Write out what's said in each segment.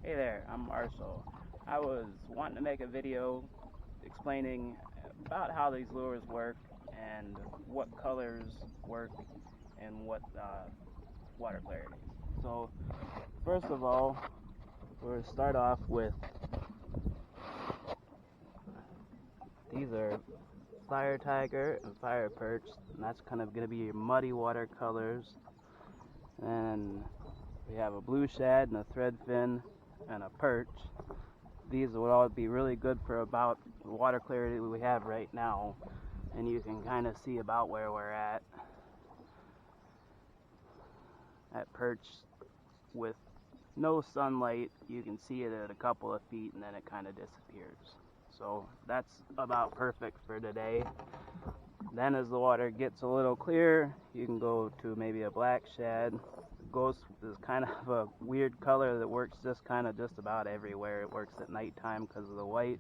Hey there, I'm Marshall. I was wanting to make a video explaining about how these lures work and what colors work and what water clarity. So first of all, we'll start off with these are fire tiger and fire perch, and that's kind of going to be your muddy water colors. And we have a blue shad and a threadfin and a perch. These would all be really good for about the water clarity we have right now, and you can kind of see about where we're at. That perch with no sunlight, you can see it at a couple of feet and then it kind of disappears. So that's about perfect for today. Then as the water gets a little clearer, you can go to maybe a black shad. Ghost is kind of a weird color that works just about everywhere. It works at nighttime because of the white,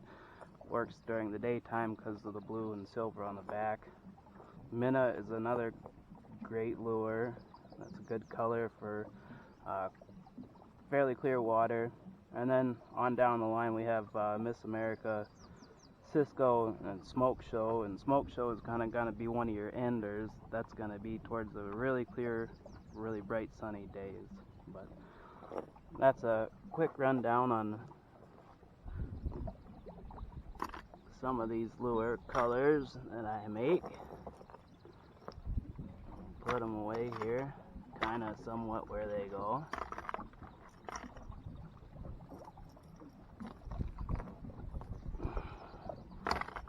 works during the daytime because of the blue and silver on the back. Minnows is another great lure. That's a good color for fairly clear water. And then on down the line we have Miss America, Cisco, and Smoke Show. And Smoke Show is kind of going to be one of your enders. That's going to be towards the really clear, really bright sunny days. But that's a quick rundown on some of these lure colors that I make. Put them away here, kind of somewhat where they go.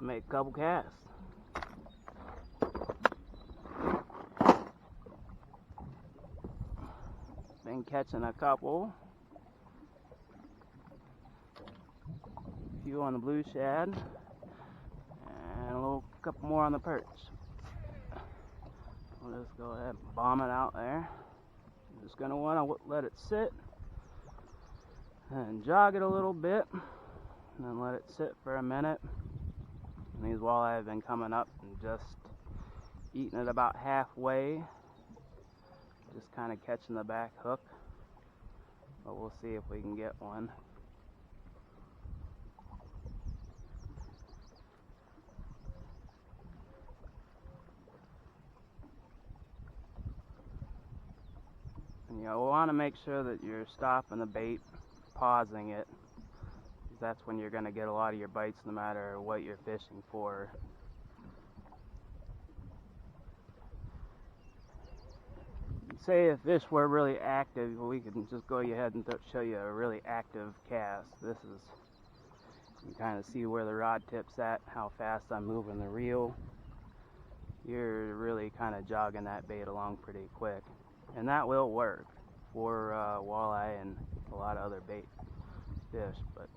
Make a couple casts. Been catching a couple. A few on the blue shad, and a couple more on the perch. We'll just go ahead and bomb it out there. I'm just going to want to let it sit and jog it a little bit, and then let it sit for a minute. And these walleye have been coming up and just eating it about halfway, just kind of catching the back hook, but we'll see if we can get one. And you'll want to make sure that you're stopping the bait, pausing it. That's when you're going to get a lot of your bites no matter what you're fishing for. Say if fish were really active, we can just go ahead and show you a really active cast. This is, you can kind of see where the rod tip's at, how fast I'm moving the reel. You're really kind of jogging that bait along pretty quick. And that will work for walleye and a lot of other bait fish. But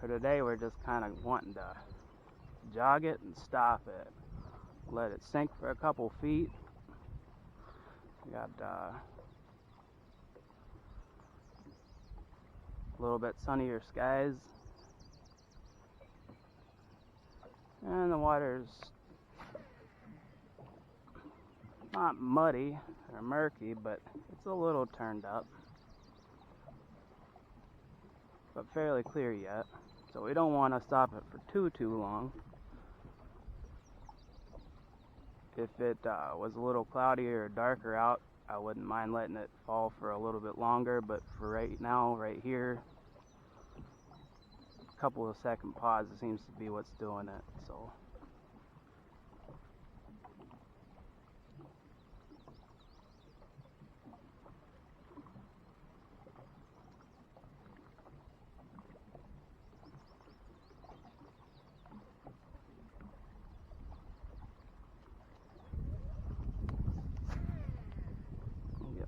for today, we're just kind of wanting to jog it and stop it. Let it sink for a couple feet. We got a little bit sunnier skies. And the water's not muddy or murky, but it's a little turned up. But fairly clear yet. So we don't want to stop it for too long. If it was a little cloudier or darker out, I wouldn't mind letting it fall for a little bit longer, but for right now, right here, a couple of second pause seems to be what's doing it. So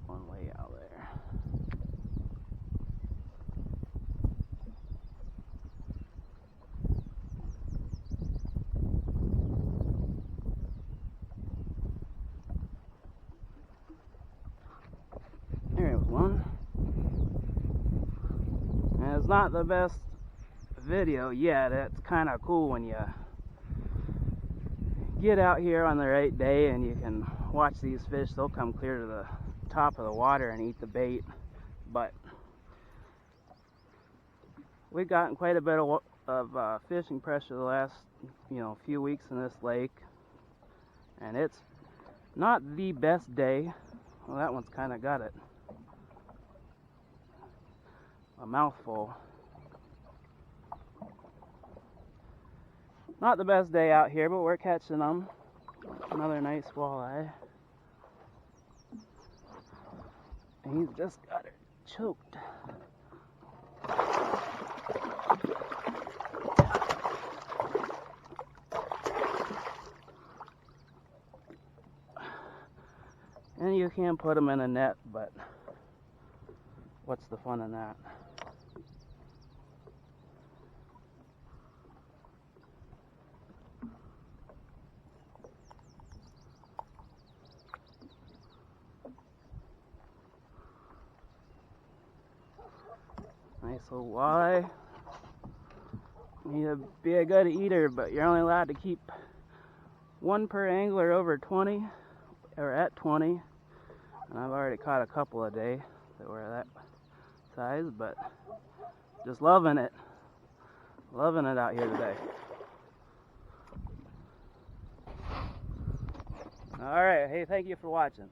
one way out there. There was one. And it's not the best video yet. It's kind of cool when you get out here on the right day and you can watch these fish. They'll come clear to the top of the water and eat the bait. But we've gotten quite a bit of fishing pressure the last few weeks in this lake, and it's not the best day. Well, that one's kind of got it. A mouthful. Not the best day out here, but we're catching them. Another nice walleye. And he's just got it choked. And you can put them in a net, but what's the fun in that? Nice little walleye. He'd be a good eater, but you're only allowed to keep one per angler over 20, or at 20. And I've already caught a couple a day that were that size, but just loving it. Loving it out here today. Alright, hey, thank you for watching.